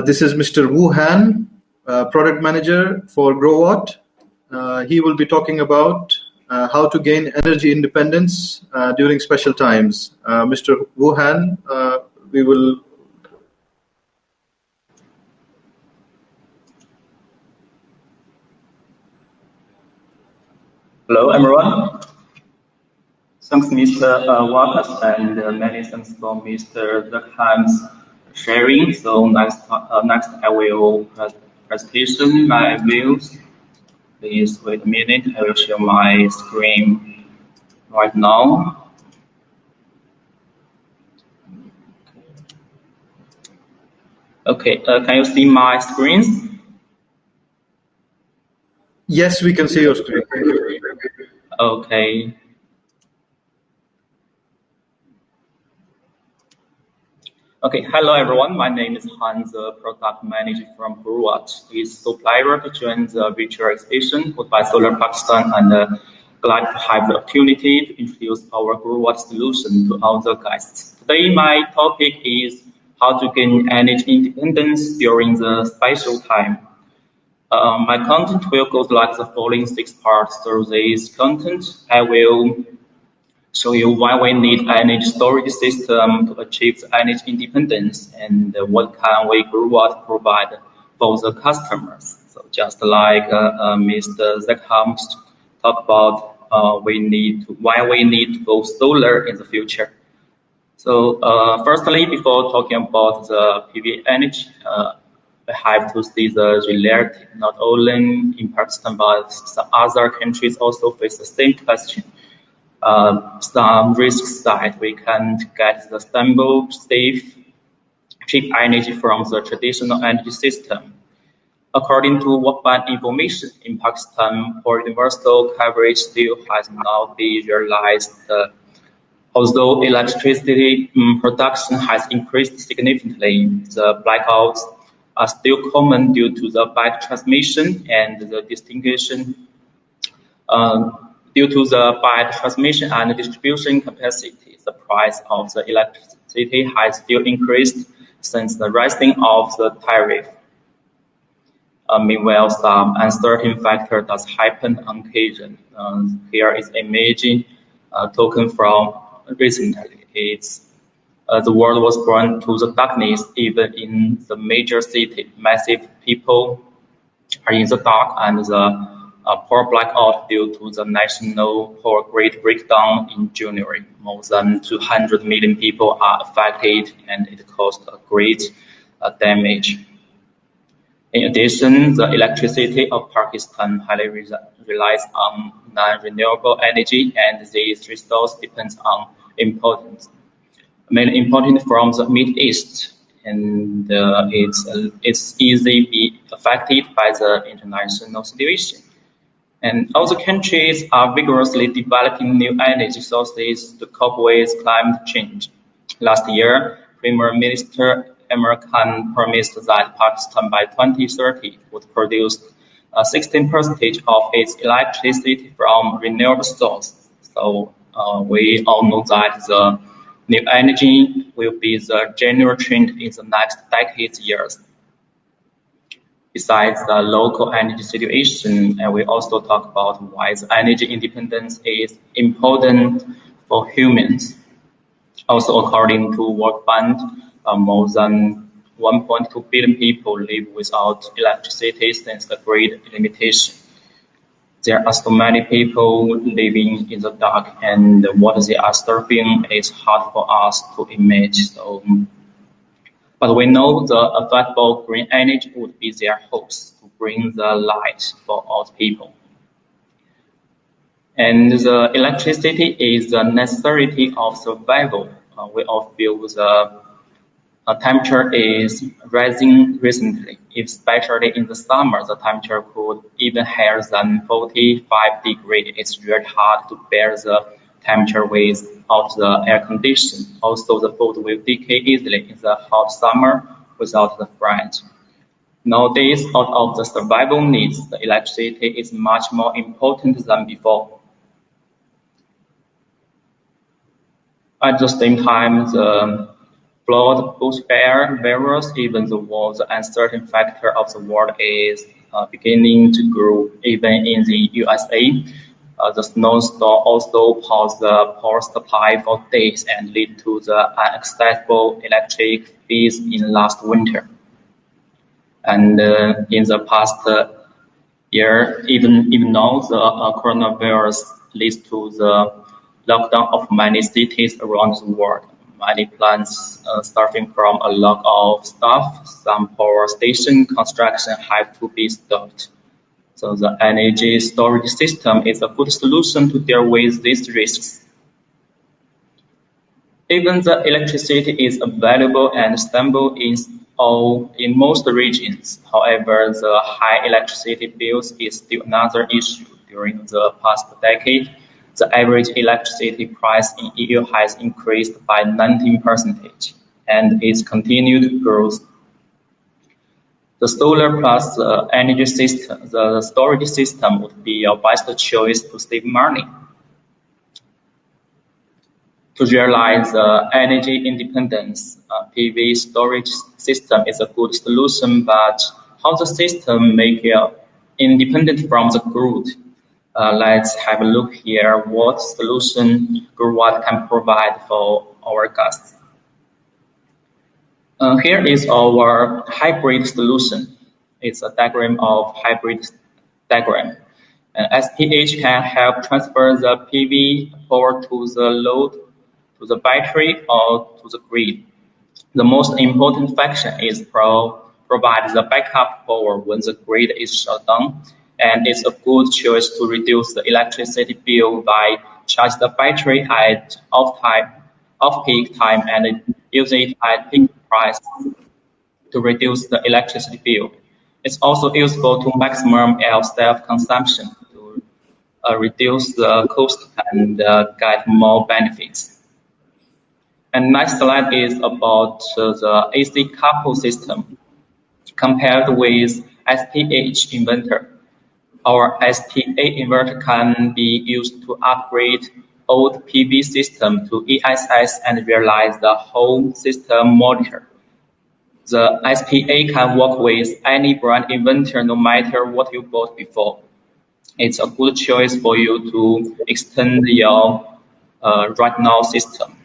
This is Mr. Wu Han, product manager for Growatt. He will be talking about how to gain energy independence during special times. Mr. Wu Han, we will. Hello, everyone. Thanks, Mr. Wakas, and many thanks for Mr. Zekham's sharing. So next I will presentation my views. Please wait a minute. I will share my screen right now. Okay, can you see my screens? Yes, we can see your screen. Okay. Okay, hello everyone. My name is Hans, product manager from Growatt. It's so pleasure to join the virtual exhibition put by Solar Pakistan, and glad to have the opportunity to introduce our Growatt solution to all the guests. Today, my topic is how to gain energy independence during the special time. My content will go like the following 6 parts. Through this content, I will show you why we need energy storage system to achieve the energy independence, and what can we Growatt provide for the customers. So just like Mr. Zekham talked about, why we need to go solar in the future. So firstly, before talking about the PV energy, we have to see the reality. Not only in Pakistan, but some other countries also face the same question. Some risks that we can't get the stable, safe, cheap energy from the traditional energy system. According to World Bank information, in Pakistan, for universal coverage still has not been realized. Although electricity production has increased significantly, the blackouts are still common due to the bad transmission and the distribution and distribution capacity. The price of the electricity has still increased since the rising of the tariff. Meanwhile, some uncertain factor does happen on occasion. Here is an image taken from recently. It's the world was born to the darkness. Even in the major city, massive people are in the dark, and the power blackout due to the national power grid breakdown in January. More than 200 million people are affected, and it caused a great damage. In addition, the electricity of Pakistan highly relies on non-renewable energy, and this resource depends on imports, mainly imported from the Middle East, and it's easily be affected by the international situation. And other countries are vigorously developing new energy sources to cope with climate change. Last year, Premier Minister Imran Khan promised that Pakistan by 2030 would produce 16% of its electricity from renewable sources. So we all know that the new energy will be the general trend in the next decade years. Besides the local energy situation, and we also talk about why the energy independence is important for humans. Also, according to World Bank, more than 1.2 billion people live without electricity since the Great Limitation. There are so many people living in the dark, and what they are serving is hard for us to imagine. But we know the available green energy would be their hopes to bring the light for all people. And the electricity is the necessity of survival. We all feel the temperature is rising recently, especially in the summer. The temperature could even higher than 45 degrees. It's really hard to bear the temperature without the air condition. Also, the food will decay easily in the hot summer without the fridge. Nowadays, out of the survival needs, the electricity is much more important than before. At the same time, the Flawed bushfire virus, even though the uncertain factor of the world is beginning to grow, even in the USA. The snowstorm also paused the power supply for days and led to the inaccessible electric fees in last winter. And in the past year, even now, the coronavirus leads to the lockdown of many cities around the world. Many plants suffering from a lack of staff. Some power station construction have to be stopped. So the energy storage system is a good solution to deal with these risks. Even the electricity is available and stable in most regions. However, the high electricity bills is still another issue. During the past decade, the average electricity price in EU has increased by 19% and is continued growth. The solar plus energy system, the storage system would be your best choice to save money. To realize energy independence, PV storage system is a good solution, but how the system make you independent from the grid? Let's have a look here what solution Growatt can provide for our guests. Here is our hybrid solution. It's a diagram of hybrid diagram. SPH can help transfer the PV power to the load, to the battery, or to the grid. The most important function is provide the backup power when the grid is shut down, and it's a good choice to reduce the electricity bill by charge the battery at off-peak time and use it at peak price to reduce the electricity bill. It's also useful to maximum self-consumption to reduce the cost and get more benefits. And next slide is about the AC couple system compared with SPH inverter. Our SPA inverter can be used to upgrade old PV system to ESS and realize the whole system monitor. The SPA can work with any brand inverter no matter what you bought before. It's a good choice for you to extend your right now system,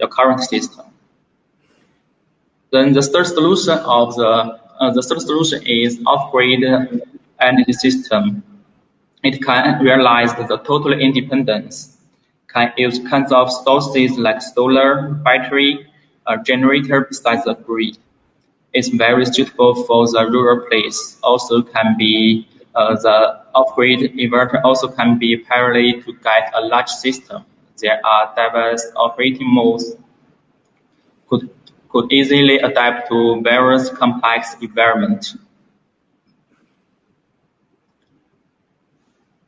your current system. Then the third solution is upgrade energy system. It can realize the total independence, can use kinds of sources like solar, battery, generator besides the grid. It's very suitable for the rural place. Also can be the upgrade inverter also can be parallel to get a large system. There are diverse operating modes could could easily adapt to various complex environments.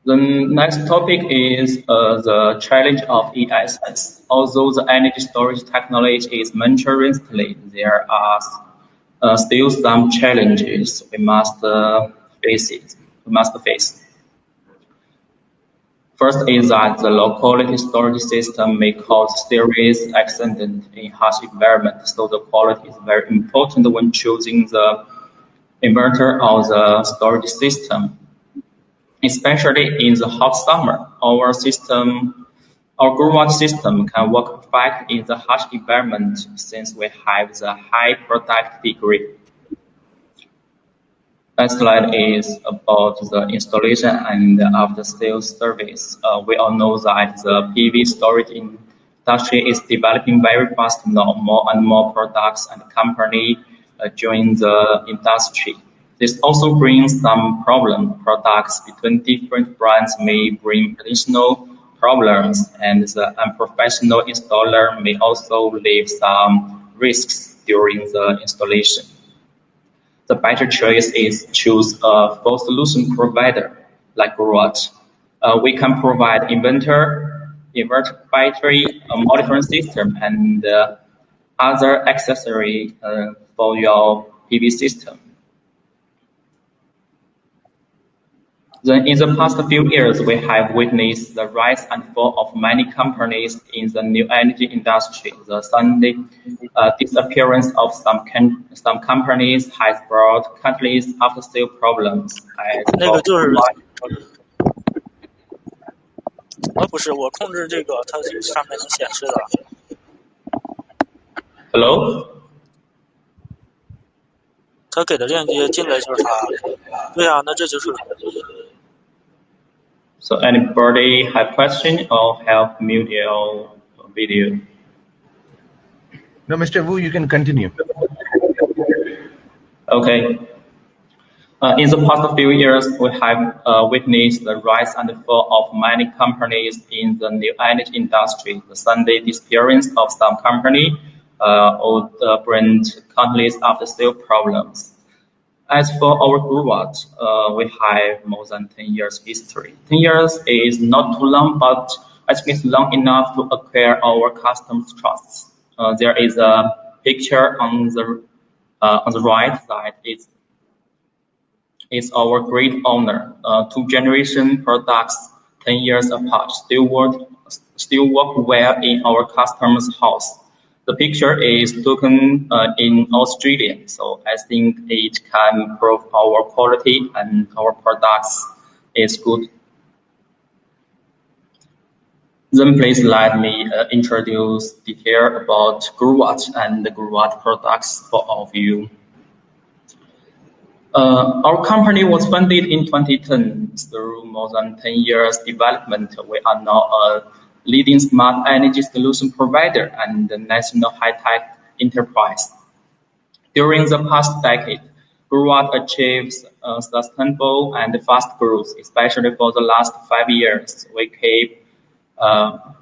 The next topic is the challenge of ESS. Although the energy storage technology is matured recently, there are still some challenges we must face. First is that the low-quality storage system may cause serious accidents in harsh environments, so the quality is very important when choosing the inverter or the storage system. Especially in the hot summer, our Growatt system can work perfect in the harsh environment since we have the high product degree. Next slide is about the installation and after-sales service. We all know that the PV storage industry is developing very fast now. More and more products and companies join the industry. This also brings some problem. Products between different brands may bring additional problems, and the unprofessional installer may also leave some risks during the installation. The better choice is choose a full solution provider like Growatt. We can provide inverter battery, a monitoring system, and other accessory for your PV system. Then in the past few years, we have witnessed the rise and fall of many companies in the new energy industry. The sudden disappearance of some companies has brought countless after-sale problems. As 那个 for 就是不是我控制这个，它上面能显示的。Hello? 他给的链接进来就是它。对啊，那这就是。So anybody have question or have mute your video? No, Mr. Wu, you can continue. Okay. In the past few years, we have witnessed the rise and fall of many companies in the new energy industry. The sudden disappearance of some company would bring countless after-sale problems. As for our Growatt, we have more than 10 years history. 10 years is not too long, but I think it's long enough to acquire our customers' trust. There is a picture on the right side. It's our great honor. Two generation products, 10 years apart, still work well in our customers' house. The picture is taken in Australia, so I think it can prove our quality and our products is good. Then please let me introduce detail about Growatt and the Growatt products for all of you. Our company was founded in 2010. Through more than 10 years development, we are now a leading smart energy solution provider and a national high-tech enterprise. During the past decade, Growatt achieves sustainable and fast growth, especially for the last 5 years. We keep 50%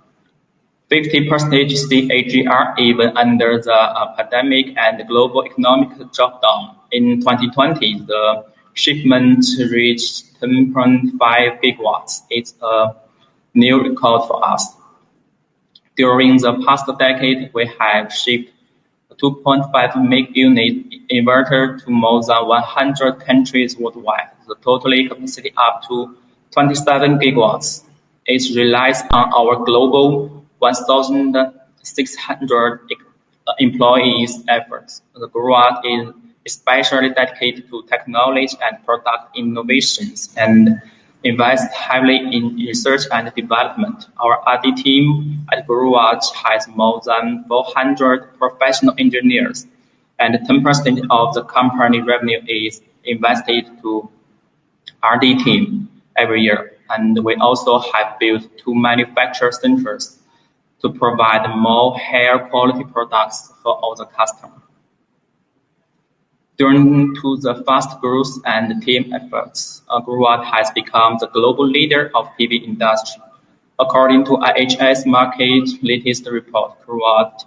CAGR even under the pandemic and global economic drawdown. In 2020, the shipment reached 10.5 gigawatts. It's a new record for us. During the past decade, we have shipped 2.5 meg unit inverter to more than 100 countries worldwide. The total capacity up to 27 gigawatts. It relies on our global 1,600 employees' efforts. The Growatt is especially dedicated to technology and product innovations and invest heavily in research and development. Our R&D team at Growatt has more than 400 professional engineers, and 10% of the company revenue is invested to R&D team every year. And we also have built 2 manufacturing centers to provide more higher quality products for all the customers. Due to the fast growth and team efforts, Growatt has become the global leader of PV industry. According to IHS Markit latest report, Growatt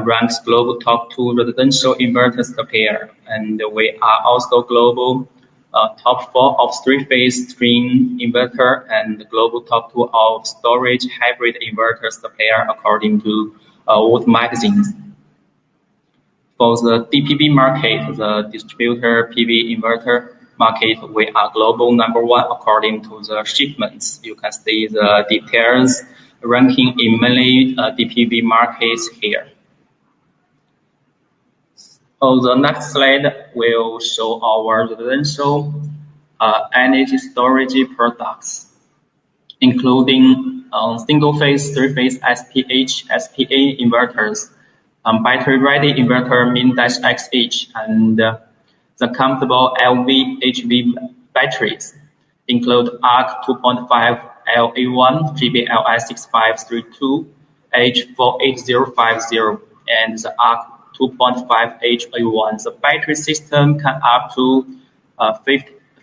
ranks global top 2 residential inverter supplier, and we are also global top 4 of 3-phase string inverter and global top 2 of storage hybrid inverter supplier according to Wood magazine. For the DPP market, the distributor PV inverter market, we are global #1 according to the shipments. You can see the details ranking in many DPP markets here. The next slide will show our residential energy storage products, including single-phase, 3-phase SPH, SPA inverters, battery-ready inverter min-XH, and the comfortable LV HV batteries include ARC 2.5 LA1, GBLI6532, H48050, and the ARC 2.5 HA1. The battery system can up to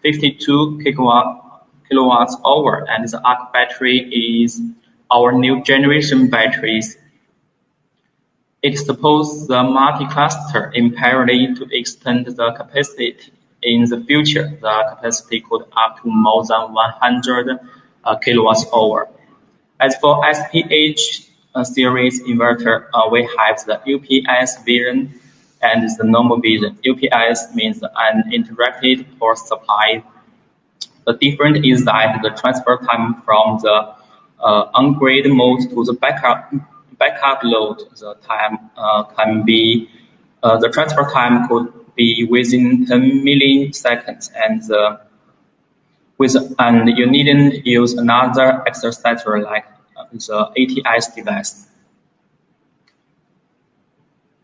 52 kilowatts hour, and the ARC battery is our new generation batteries. It supports the multi-cluster in parallel to extend the capacity. In the future, the capacity could up to more than 100 kilowatts hour. As for SPH series inverter, we have the UPS version and the normal version. UPS means uninterrupted power supply. The difference is that the transfer time from the on-grid mode to the backup load, the time can be the transfer time could be within 10 milliseconds, and you needn't use another accessor like the ATS device.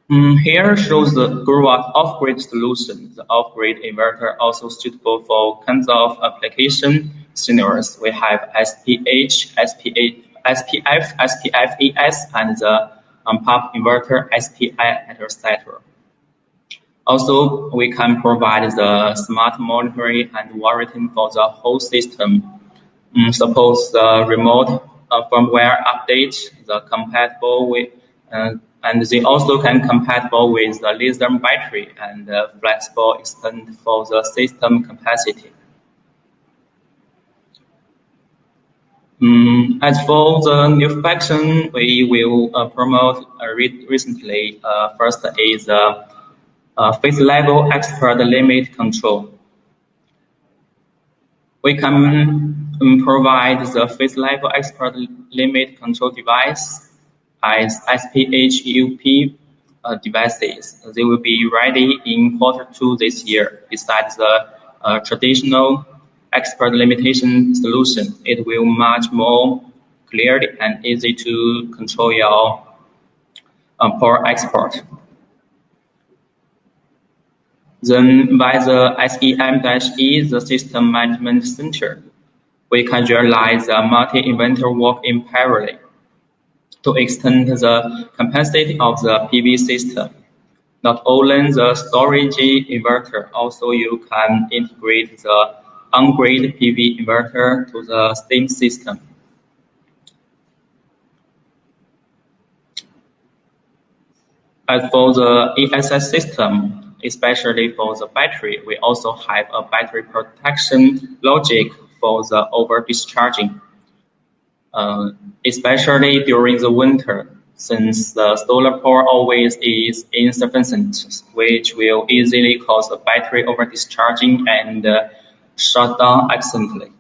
Here shows the Growatt off-grid solution. The off-grid inverter also suitable for kinds of application scenarios. We have SPH, SPF, SPFES, and the pump inverter SPI, etc. Also, we can provide the smart monitoring and warranty for the whole system. Suppose the remote firmware update, the compatible with, and they also can compatible with the lithium battery and flexible extend for the system capacity. As for the new function, we will promote recently. First is phase level expert limit control. We can provide the phase level expert limit control device as SPHUP devices. They will be ready in Q2 this year. Besides the traditional expert limitation solution, it will much more clearly and easy to control your power export. Then by the SEM-E, the System Management Center, we can realize the multi-inverter work in parallel to extend the capacity of the PV system. Not only the storage inverter, also you can integrate the on-grid PV inverter to the steam system. As for the ESS system, especially for the battery, we also have a battery protection logic for the over-discharging, especially during the winter, since the solar power always is insufficient, which will easily cause the battery over-discharging and shut down accidentally.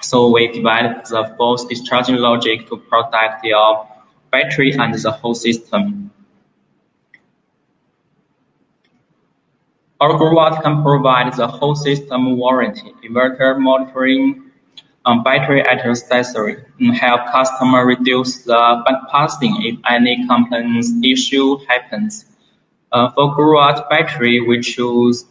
So we developed the forced discharging logic to protect your battery and the whole system. Our Growatt can provide the whole system warranty, inverter monitoring, battery accessory, and help customer reduce the bypassing if any components issue happens. For Growatt battery, we choose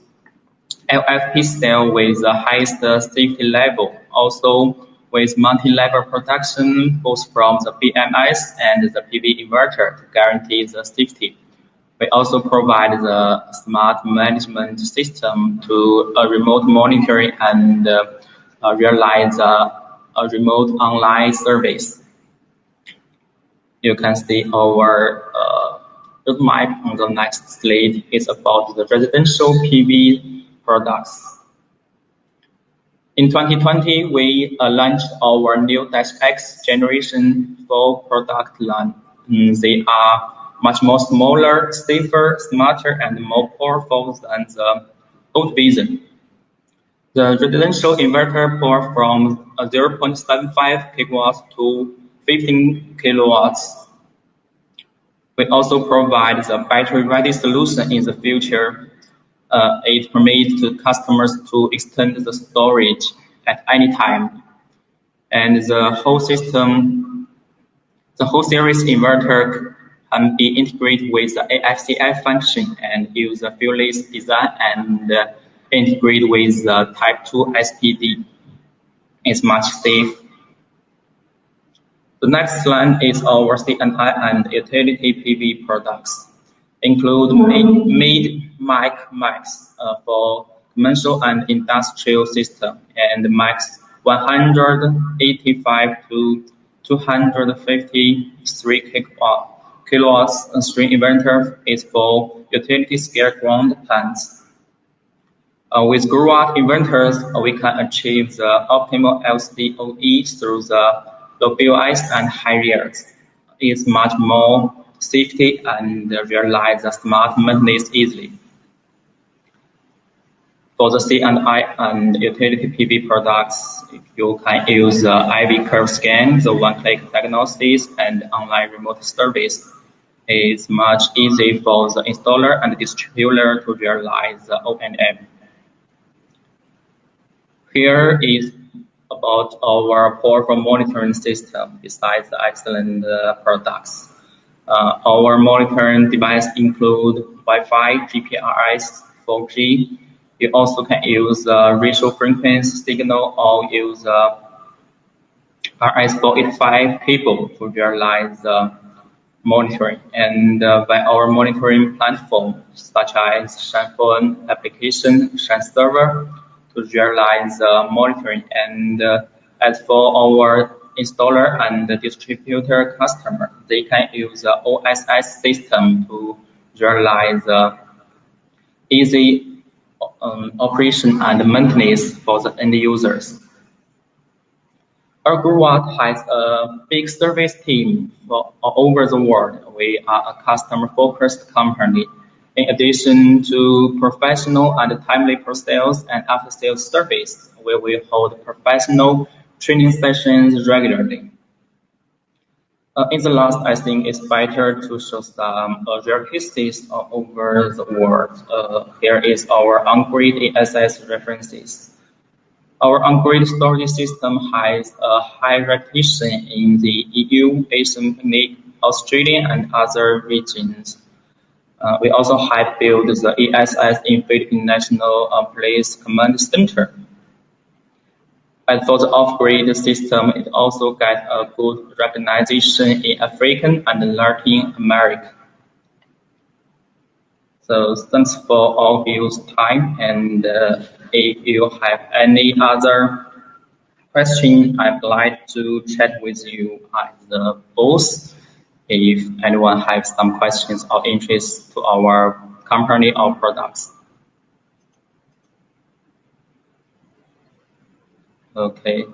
LFP cell with the highest safety level, also with multi-level protection both from the BMS and the PV inverter to guarantee the safety. We also provide the smart management system to remote monitoring and realize a remote online service. You can see our roadmap on the next slide. It's about the residential PV products. In 2020, we launched our new -X generation 4 product line. They are much more smaller, safer, smarter, and more powerful than the old version. The residential inverter power from 0.75 kilowatts to 15 kilowatts. We also provide the battery-ready solution in the future. It permits the customers to extend the storage at any time. And the whole system, the whole series inverter can be integrated with the AFCF function and use the fearless design and integrate with the Type 2 SPD. It's much safe. The next slide is our C&I and utility PV products. Include mid-mic Max for commercial and industrial system, and Max 185 to 253 kilowatts string inverter is for utility scale ground plants. With Growatt inverters, we can achieve the optimal LCOE through the low BOS and high yields. It's much more safety and realize the smart maintenance easily. For the C&I and utility PV products, you can use IV curve scan, the one-click diagnosis, and online remote service. It's much easier for the installer and distributor to realize the O&M. Here is about our powerful monitoring system besides the excellent products. Our monitoring devices include Wi-Fi, GPRS, 4G. You also can use radio frequency signal or use RS485 cable to realize monitoring. And by our monitoring platform, such as Shenzhen application, Shen server, to realize monitoring. And as for our installer and the distributor customer, they can use the OSS system to realize easy operation and maintenance for the end users. Our Growatt has a big service team all over the world. We are a customer-focused company. In addition to professional and timely post-sales and after-sales service, we will hold professional training sessions regularly. In the last, I think it's better to show some rare cases all over the world. Here is our on-grid ESS references. Our on-grid storage system has a high reputation in the EU, Asian Pacific, Australia, and other regions. We also have built the ESS in Philippine National Police Command Center. And for the off-grid system, it also got a good recognition in African and Latin America. So thanks for all your time, and if you have any other question, I'd like to chat with you at the booth. If anyone has some questions or interest to our company or products. Okay.